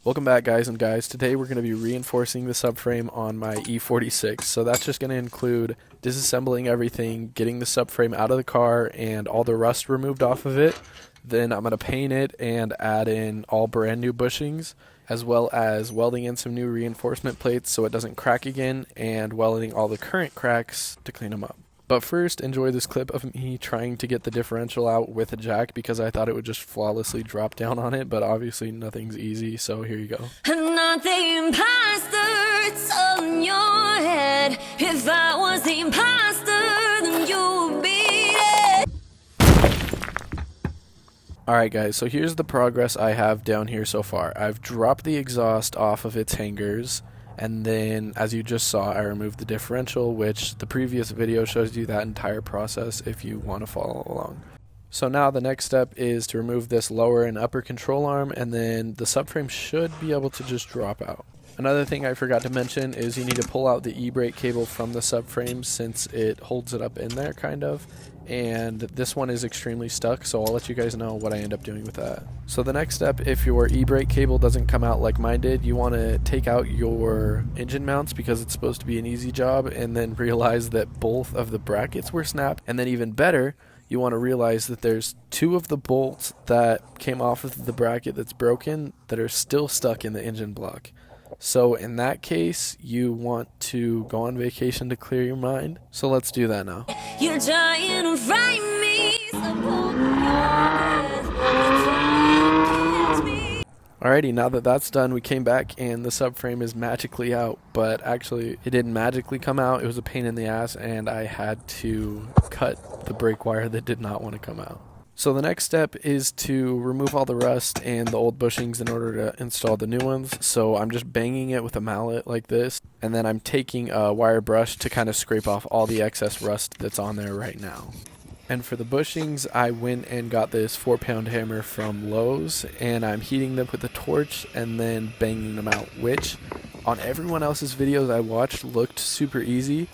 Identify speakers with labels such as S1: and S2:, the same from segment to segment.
S1: Welcome back, guys and guys. Today we're going to be reinforcing the subframe on my E46. So that's just going to include disassembling everything, getting the subframe out of the car and all the rust removed off of it. Then I'm going to paint it and add in all brand new bushings, as well as welding in some new reinforcement plates so it doesn't crack again, and welding all the current cracks to clean them up. But first, enjoy this clip of me trying to get the differential out with a jack because I thought it would just flawlessly drop down on it, but obviously nothing's easy, so here you go.
S2: I'm not the imposter, it's all in your head. If I was the imposter, then you would be dead.
S1: Alright guys, so here's the progress I have down here so far. I've dropped the exhaust off of its hangers, and then as you just saw, I removed the differential, which the previous video shows you that entire process if you want to follow along. So now the next step is to remove this lower and upper control arm, and then the subframe should be able to just drop out. Another thing I forgot to mention is you need to pull out the e-brake cable from the subframe since it holds it up in there kind of, and this one is extremely stuck, so I'll let you guys know what I end up doing with that. So the next step, if your e-brake cable doesn't come out like mine did, you want to take out your engine mounts because it's supposed to be an easy job, and then realize that both of the brackets were snapped, and then even better, you want to realize that there's two of the bolts that came off of the bracket that's broken that are still stuck in the engine block. So in that case, you want to go on vacation to clear your mind. So let's do that now.
S2: You're trying to find me, so hold your breath.
S1: Alrighty, now that that's done, we came back and the subframe is magically out, but actually it didn't magically come out. It was a pain in the ass and I had to cut the brake wire that did not want to come out. So the next step is to remove all the rust and the old bushings in order to install the new ones. So I'm just banging it with a mallet like this, and then I'm taking a wire brush to kind of scrape off all the excess rust that's on there right now. And for the bushings, I went and got this 4-pound hammer from Lowe's, and I'm heating them with a torch and then banging them out, which on everyone else's videos I watched looked super easy,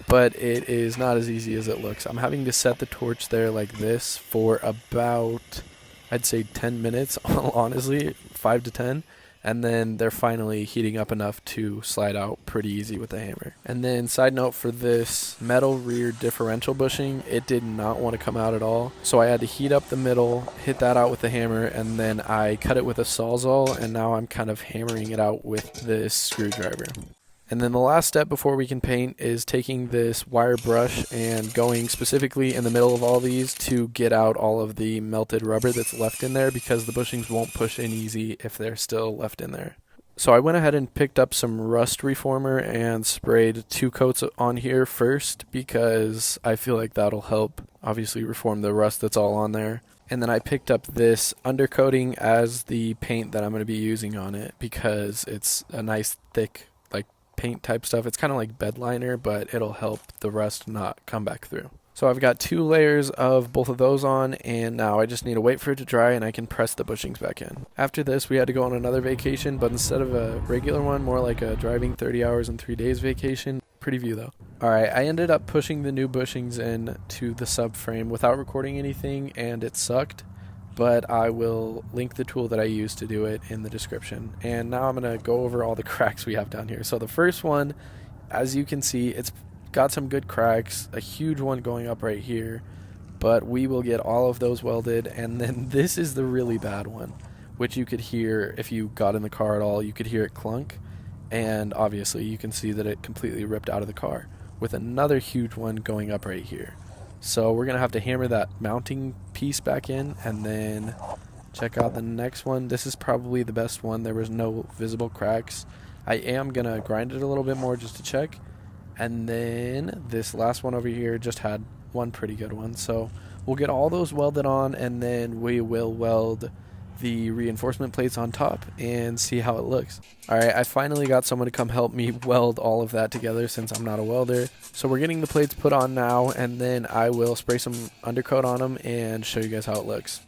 S1: but it is not as easy as it looks. I'm having to set the torch there like this for about, I'd say 10 minutes, honestly, 5 to 10, and then they're finally heating up enough to slide out pretty easy with the hammer. And then side note for this metal rear differential bushing, it did not want to come out at all, so I had to heat up the middle, hit that out with the hammer, and then I cut it with a Sawzall, and now I'm kind of hammering it out with this screwdriver. And then the last step before we can paint is taking this wire brush and going specifically in the middle of all these to get out all of the melted rubber that's left in there, because the bushings won't push in easy if they're still left in there. So I went ahead and picked up some rust reformer and sprayed 2 coats on here first because I feel like that'll help obviously reform the rust that's all on there. And then I picked up this undercoating as the paint that I'm going to be using on it because it's a nice thick paint type stuff. It's kind of like bed liner, but it'll help the rust not come back through. So I've got 2 layers of both of those on, and now I just need to wait for it to dry and I can press the bushings back in. After this, we had to go on another vacation, but instead of a regular one, more like a driving 30 hours in 3 days vacation. Pretty view though. Alright, I ended up pushing the new bushings in to the subframe without recording anything, and it sucked. But I will link the tool that I used to do it in the description. And now I'm going to go over all the cracks we have down here. So the first one, as you can see, it's got some good cracks, a huge one going up right here, but we will get all of those welded. And then this is the really bad one, which you could hear if you got in the car at all, you could hear it clunk. And obviously you can see that it completely ripped out of the car, with another huge one going up right here. So we're going to have to hammer that mounting piece back in and then check out the next one. This is probably the best one. There was no visible cracks. I am going to grind it a little bit more just to check. And then this last one over here just had one pretty good one. So we'll get all those welded on, and then we will weld the reinforcement plates on top and see how it looks. Alright, I finally got someone to come help me weld all of that together since I'm not a welder. So we're getting the plates put on now, and then I will spray some undercoat on them and show you guys how it looks.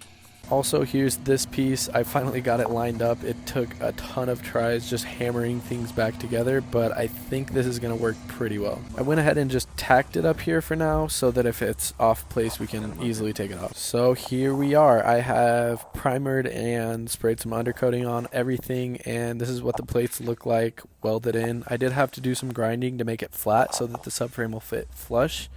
S1: Also, here's this piece. I finally got it lined up. It took a ton of tries just hammering things back together, but I think this is going to work pretty well. I went ahead and just tacked it up here for now so that if it's off place we can easily take it off. So here we are. I have primered and sprayed some undercoating on everything, and this is what the plates look like welded in. I did have to do some grinding to make it flat so that the subframe will fit flush,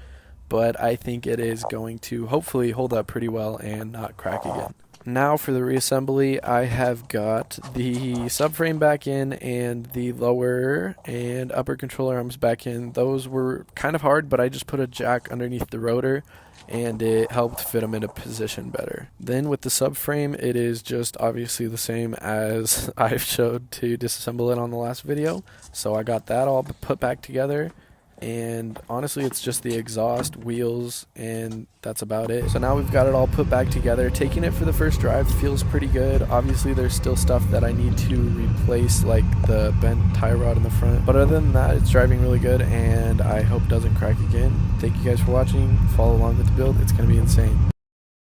S1: but I think it is going to hopefully hold up pretty well and not crack again. Now for the reassembly, I have got the subframe back in and the lower and upper controller arms back in. Those were kind of hard, but I just put a jack underneath the rotor and it helped fit them into position better. Then with the subframe, it is just obviously the same as I've showed to disassemble it on the last video. So I got that all put back together. And honestly, it's just the exhaust, wheels, and that's about it. So now we've got it all put back together. Taking it for the first drive feels pretty good. Obviously there's still stuff that I need to replace, like the bent tie rod in the front, but other than that, it's driving really good and I hope it doesn't crack again. Thank you guys for watching. Follow along with the build. It's going to be insane.